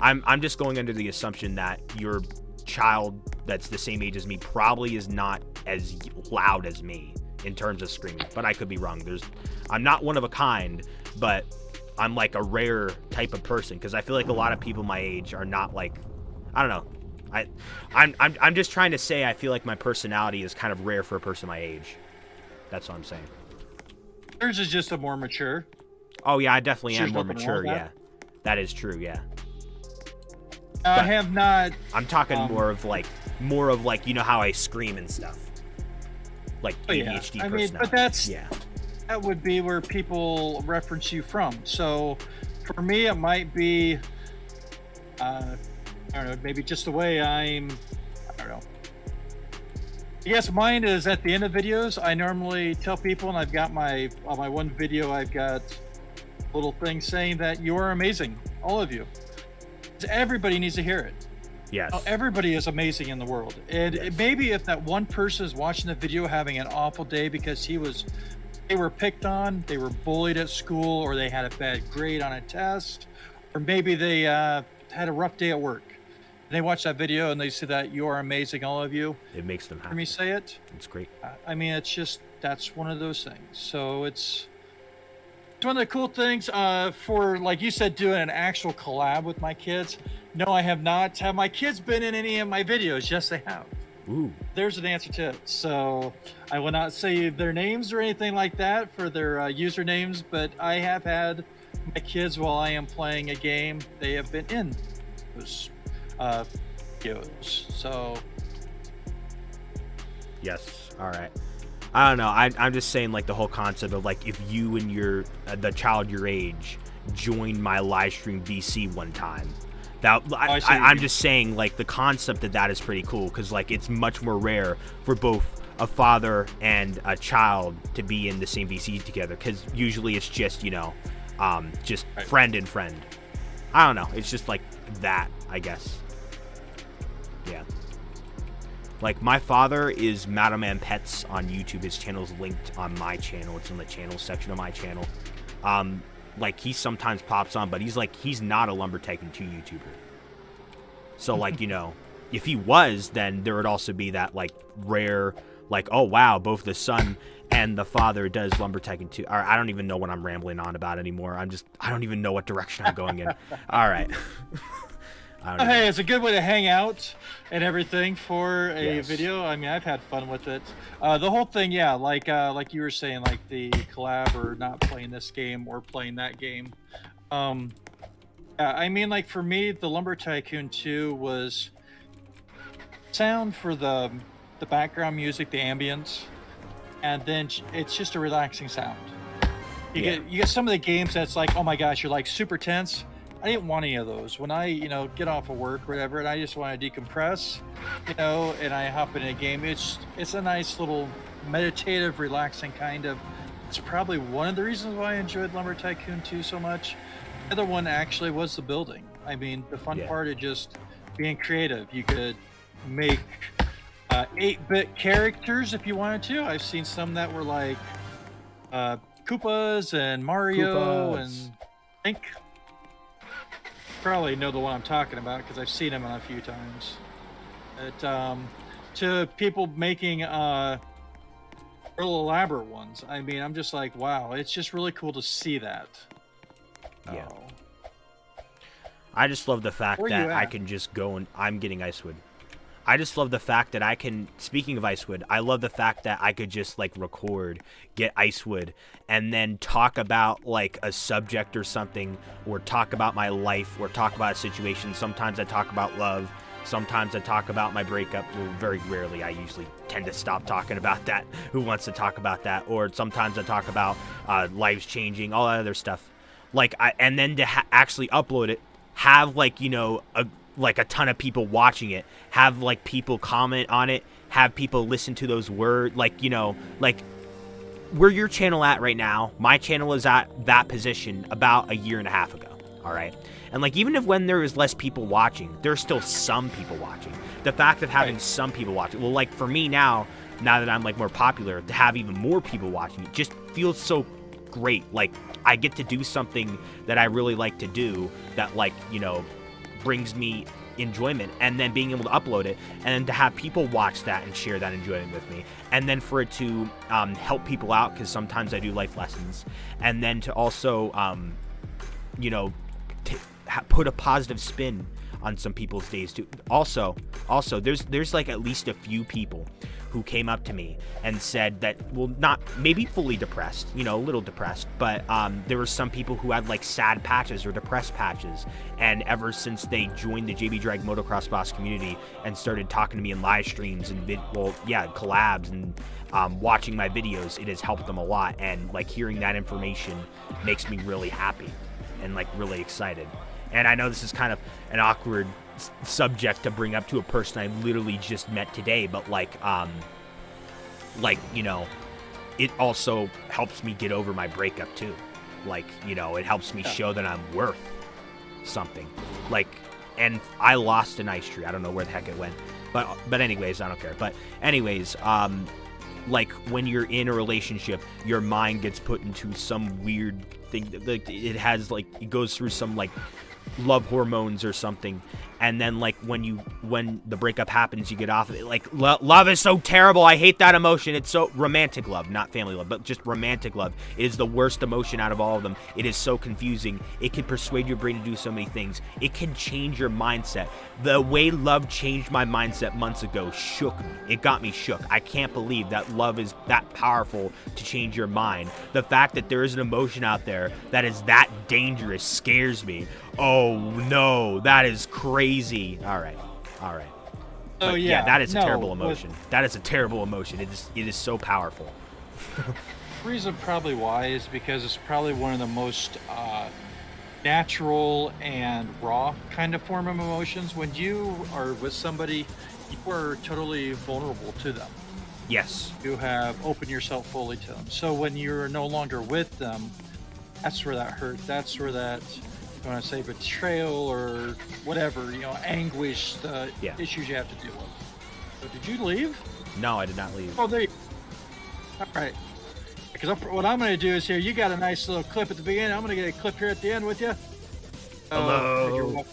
I'm just going under the assumption that your child that's the same age as me probably is not as loud as me in terms of screaming, but I could be wrong. I'm not one of a kind, but I'm like a rare type of person because I feel like a lot of people my age are not like, I don't know. I'm just trying to say I feel like my personality is kind of rare for a person my age. That's what I'm saying. Yours is just a more mature. Oh yeah, I definitely am more mature. Yeah, that is true. Yeah. I have not. I'm talking more of like you know how I scream and stuff. Like ADHD personality. But that would be where people reference you from. So for me, it might be, I don't know, maybe just the way I don't know. I guess mine is at the end of videos. I normally tell people, and I've got on my one video, I've got a little thing saying that you are amazing, all of you. Everybody needs to hear it. Yes. Everybody is amazing in the world. And maybe if that one person is watching the video having an awful day because they were picked on, they were bullied at school, or they had a bad grade on a test, or maybe they had a rough day at work. And they watch that video and they see that you are amazing, all of you. It makes them happy. Hear me say it. It's great. I mean, it's just, that's one of those things. So it's one of the cool things for, like you said, doing an actual collab with my kids. No, I have not. Have my kids been in any of my videos? Yes, they have. Ooh. There's an answer to it. So I will not say their names or anything like that for their usernames, but I have had my kids while I am playing a game. They have been in those videos. So yes. All right. I don't know. I'm just saying, like, the whole concept of, like, if you and the child your age joined my live stream VC one time, I'm just saying, like, the concept of that is pretty cool because, like, it's much more rare for both a father and a child to be in the same VC together because usually it's just, you know, just friend and friend. I don't know. It's just like that, I guess. Yeah. Like, my father is Madam and Pets on YouTube. His channel's linked on my channel. It's in the channel section of my channel. Like, he sometimes pops on, but he's not a Lumber Tycoon 2 YouTuber. So, like, you know, if he was, then there would also be that, like, rare, like, oh, wow, both the son and the father does Lumber Tycoon 2. Or, I don't even know what I'm rambling on about anymore. I don't even know what direction I'm going in. All right. Hey, it's a good way to hang out and everything for a video. I mean, I've had fun with it. The whole thing, yeah, like you were saying, like the collab or not playing this game or playing that game. I mean, like for me, the Lumber Tycoon 2 was sound for the background music, the ambience, and then it's just a relaxing sound. You get some of the games that's like, oh my gosh, you're like super tense. I didn't want any of those. When I, get off of work or whatever, and I just want to decompress, and I hop in a game, it's a nice little meditative, relaxing kind of. It's probably one of the reasons why I enjoyed Lumber Tycoon 2 so much. The other one actually was the building. I mean, the fun part of just being creative. You could make 8-bit characters if you wanted to. I've seen some that were like Koopas and Mario and Link. Probably know the one I'm talking about because I've seen him a few times. To people making real elaborate ones. I mean, I'm just like, wow, it's just really cool to see that. Yeah. I just love the fact that I can just go and I'm getting Icewood. I just love the fact that I can, speaking of Icewood, I love the fact that I could just like record, get Icewood, and then talk about like a subject or something, or talk about my life, or talk about a situation. Sometimes I talk about love. Sometimes I talk about my breakup. Well, very rarely. I usually tend to stop talking about that. Who wants to talk about that? Or sometimes I talk about lives changing, all that other stuff. Like, and then to actually upload it, have like, a ton of people watching it, have like people comment on it, have people listen to those words, like where your channel at right now. My channel is at that position about a year and a half ago. All right. And like, even if when there is less people watching, there's still some people watching. The fact of having some people watching, well, like for me now, now that I'm like more popular, to have even more people watching it just feels so great. Like I get to do something that I really like to do that, like, you know, brings me enjoyment, and then being able to upload it and then to have people watch that and share that enjoyment with me, and then for it to help people out, because sometimes I do life lessons, and then to also you know, put a positive spin on some people's days too. Also there's like at least a few people who came up to me and said that, well, not maybe fully depressed, you know, a little depressed, but there were some people who had like sad patches or depressed patches, and ever since they joined the JB dragmotoxboss community and started talking to me in live streams and collabs and watching my videos, it has helped them a lot. And like hearing that information makes me really happy and like really excited. And I know this is kind of an awkward subject to bring up to a person I literally just met today, but like you know, it also helps me get over my breakup too. Like, you know, it helps me show that I'm worth something. Like, and I lost an ice tree. I don't know where the heck it went, but anyways, I don't care. But anyways, like when you're in a relationship, your mind gets put into some weird thing. Like it has like, it goes through some like love hormones or something, and then like when the breakup happens, you get off of it. Like love is so terrible. I hate that emotion. It's so romantic love, not family love, but just romantic love. It is the worst emotion out of all of them. It is so confusing. It can persuade your brain to do so many things. It can change your mindset. The way love changed my mindset months ago shook me. It got me shook. I can't believe that love is that powerful to change your mind. The fact that there is an emotion out there that is that dangerous scares me. Oh no, that is crazy. All right. Oh yeah, that is a terrible emotion. That is a terrible emotion. It is so powerful. The reason probably why is because it's probably one of the most natural and raw kind of form of emotions. When you are with somebody, you are totally vulnerable to them. Yes. You have opened yourself fully to them. So when you're no longer with them, that's where that hurt. That's where that, you want to say, betrayal or whatever, you know, anguish, the issues you have to deal with. So did you leave? No, I did not leave. Oh, there you go. All right. Because what I'm going to do is here, you got a nice little clip at the beginning. I'm going to get a clip here at the end with you. Hello.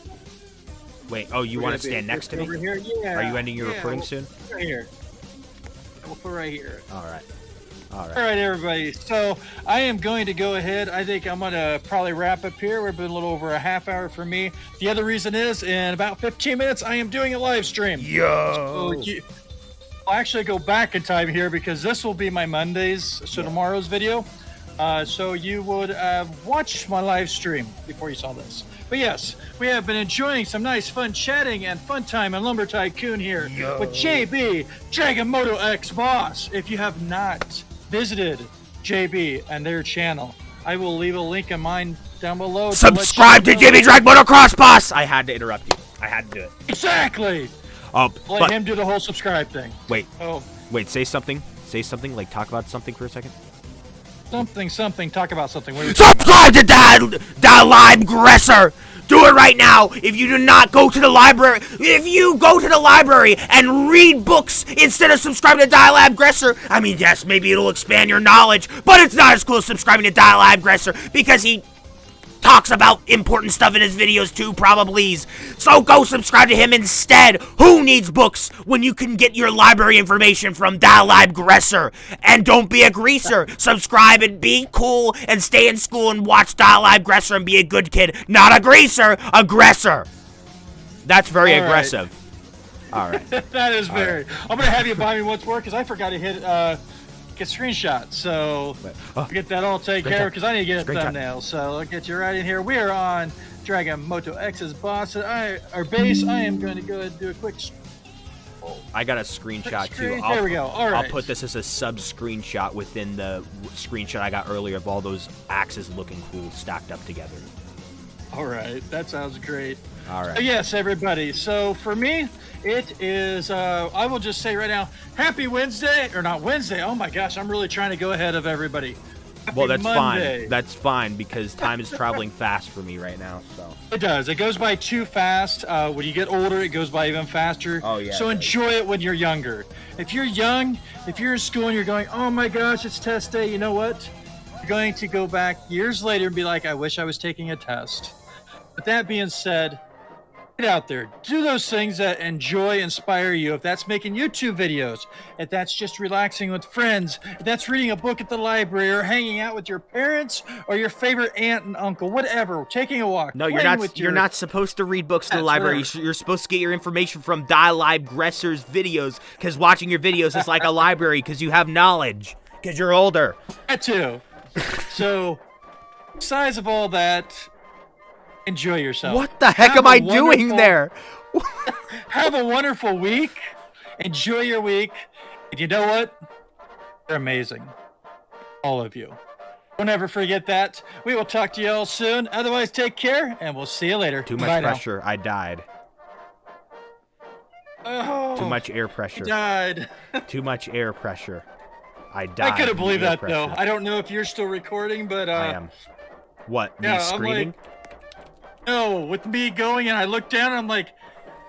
Wait, oh, you want to stand next to me? Over here? Yeah. Are you ending your recording soon? Right here. We'll put right here. All right, everybody. So I am going to go ahead. I think I'm going to probably wrap up here. We've been a little over a half hour for me. The other reason is in about 15 minutes, I am doing a live stream. Yo. So I'll actually go back in time here because this will be my Mondays, so tomorrow's video. So you would have watched my live stream before you saw this. But yes, we have been enjoying some nice fun chatting and fun time on Lumber Tycoon here with JB, dragmotoxboss. If you have not visited JB and their channel, I will leave a link in mine down below. Subscribe to JB dragmotoxboss. I had to interrupt you. I had to do it. Exactly. Let him do the whole subscribe thing. Wait, say something. Say something, like talk about something for a second. Something, talk about something. What are you Subscribe to that live aggressor. Do it right now. If you do not go to the library, if you go to the library and read books instead of subscribing to Dialab Aggressor, I mean, yes, maybe it'll expand your knowledge, but it's not as cool as subscribing to Dialab Aggressor because he talks about important stuff in his videos too, probably. So go subscribe to him instead. Who needs books when you can get your library information from Dialab Aggressor? And don't be a greaser. Subscribe and be cool and stay in school and watch Dialab Aggressor and be a good kid. Not a greaser, aggressor. That's very aggressive. All right. That is very. Right. I'm going to have you buy me once more because I forgot to hit get screenshot, so get that all taken care of because I need to get a thumbnail. So I'll get you right in here. We are on Dragon Moto X's boss our base. I am going to go ahead and do a quick. I got a screenshot too. There we go. All right. I'll put this as a sub screenshot within the screenshot I got earlier of all those axes looking cool stacked up together. All right, that sounds great. All right. So yes, everybody. So for me, it is, I will just say right now, happy Wednesday, or not Wednesday. Oh my gosh, I'm really trying to go ahead of everybody. Well, that's Monday. fine. That's fine because time is traveling fast for me right now. So it does. It goes by too fast. When you get older, it goes by even faster. Oh, yeah, So it enjoy it when you're younger. If you're young, if you're in school and you're going, oh my gosh, it's test day. You know what? You're going to go back years later and be like, I wish I was taking a test. But that being said, get out there, do those things that inspire you. If that's making YouTube videos, if that's just relaxing with friends, if that's reading a book at the library or hanging out with your parents or your favorite aunt and uncle, whatever, taking a walk. no, you're not supposed to read books to the library. You're supposed to get your information from Gressers videos because watching your videos is like a library because you have knowledge because you're older. That too. So, besides of all that, enjoy yourself. What the heck am I doing there? Have a wonderful week. Enjoy your week. And you know what? You're amazing. All of you. Don't ever forget that. We will talk to you all soon. Otherwise, take care, and we'll see you later. Too much pressure. I died. Oh, Too much air pressure. Died. Too much air pressure. I died. I couldn't believe that, though. I don't know if you're still recording, but... I am. What, me yeah, screaming? No, with me going, and I looked down, and I'm like,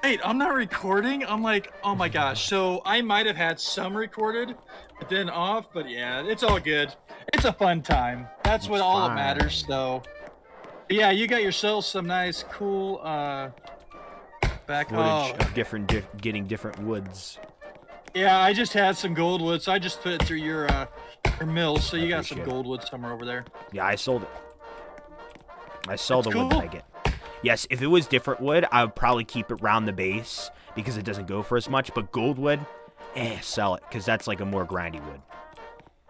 wait, I'm not recording? I'm like, oh my gosh. So I might have had some recorded, but then off, but yeah, it's all good. It's a fun time. That's what all that matters, so... Yeah, you got yourself some nice, cool, back footage of getting different woods. Yeah, I just had some gold wood, so I just put it through your mill, so you got some gold wood somewhere over there. Yeah, I sold it. I sell the wood that I get. Yes, if it was different wood, I would probably keep it round the base because it doesn't go for as much, but gold wood, sell it because that's like a more grindy wood.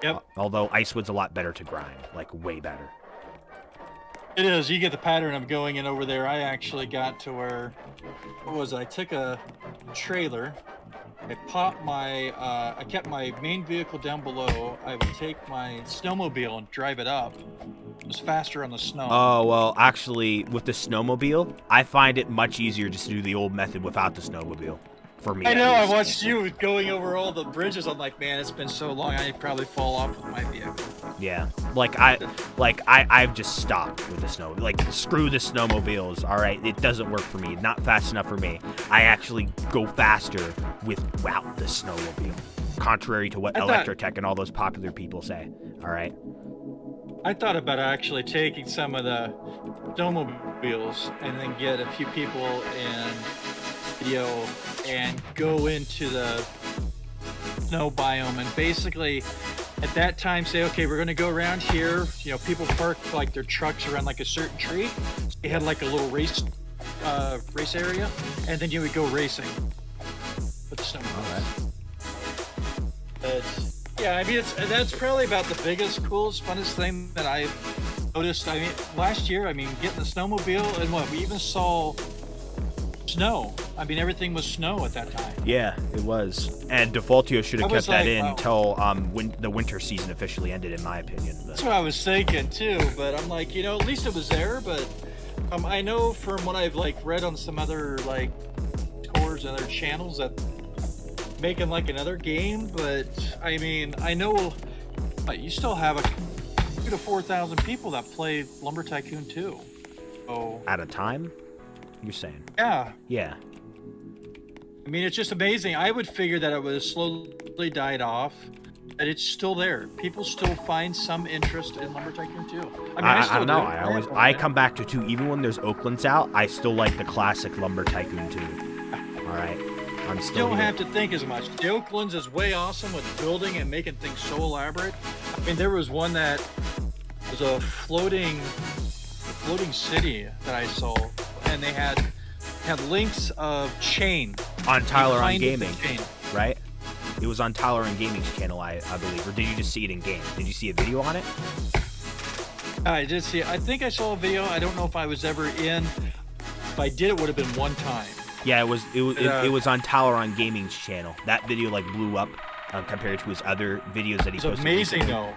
Yep. Although ice wood's a lot better to grind, like way better. It is. You get the pattern of going in over there. I actually got to where, what was it? I took a trailer. I popped my, I kept my main vehicle down below. I would take my snowmobile and drive it up. It was faster on the snow. Oh, well, actually, with the snowmobile, I find it much easier just to do the old method without the snowmobile. For me, I know. I watched you going over all the bridges. I'm like, man, it's been so long. I'd probably fall off with my vehicle. Yeah, I've just stopped with the snow. Like, screw the snowmobiles. All right, it doesn't work for me. Not fast enough for me. I actually go faster without the snowmobile, contrary to what Electrotech and all those popular people say. All right. I thought about actually taking some of the snowmobiles and then get a few people in video and go into the snow biome and basically at that time say, okay, we're going to go around here. You know, people park like their trucks around like a certain tree. So they had like a little race area, and then you would go racing with the snowmobiles. But yeah, I mean, that's probably about the biggest, coolest, funnest thing that I've noticed. I mean, last year, I mean, getting the snowmobile and we even saw snow. I mean, everything was snow at that time. Yeah, it was. And Defaultio should have kept that in until wow. The winter season officially ended, in my opinion. But. That's what I was thinking too. But I'm like, you know, at least it was there. But I know from what I've like read on some other like tours and other channels that making like another game. But I mean, I know you still have 2,000 to 4,000 people that play Lumber Tycoon 2. So at a time, you're saying? Yeah. Yeah. I mean, it's just amazing. I would figure that it would have slowly died off, but it's still there. People still find some interest in Lumber Tycoon 2. I don't know. I come back to 2. Even when there's Oaklands out, I still like the classic Lumber Tycoon 2. All right. I'm still You don't have to think as much. The Oaklands is way awesome with building and making things so elaborate. I mean, there was one that was a floating city that I saw, and they had links of chain on Tyler on Gaming, right? It was on Tyler on Gaming's channel, I believe. Or did you just see it in game? Did you see a video on it? I did see it. I think I saw a video. I don't know if I was ever in. If I did, it would have been one time. Yeah, it was on Tyler on Gaming's channel. That video like blew up compared to his other videos that he posted. It's amazing though.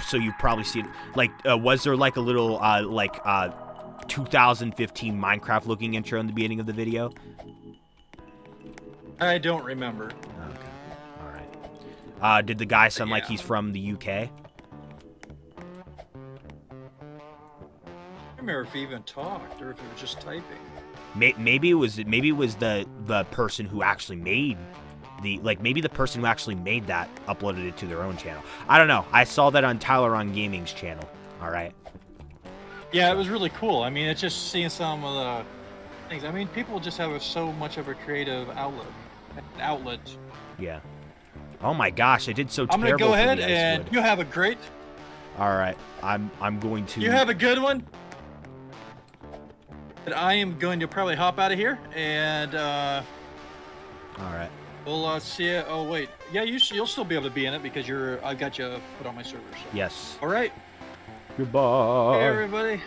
So you probably see it. Like, was there like a little 2015 Minecraft looking intro in the beginning of the video? I don't remember. Okay. All right. Did the guy sound like he's from the UK? remember if he even talked or if he was just typing. Maybe it was the person who actually made maybe the person who actually made that uploaded it to their own channel. I don't know. I saw that on Tyler on Gaming's channel. All right. Yeah, it was really cool. I mean, it's just seeing some of the things. I mean, people just have so much of a creative outlet. Yeah. Oh my gosh, I did so I'm terrible. gonna go ahead and you have a great. All right, I'm going to. You have a good one. And I am going to probably hop out of here and. All right. We'll see you. Oh wait, yeah, you'll still be able to be in it because I've got you put on my server. So. Yes. All right. Goodbye. Hey everybody.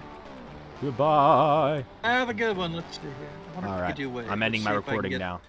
Goodbye. Have a good one. Let's see here. All right. I'm ending my recording now.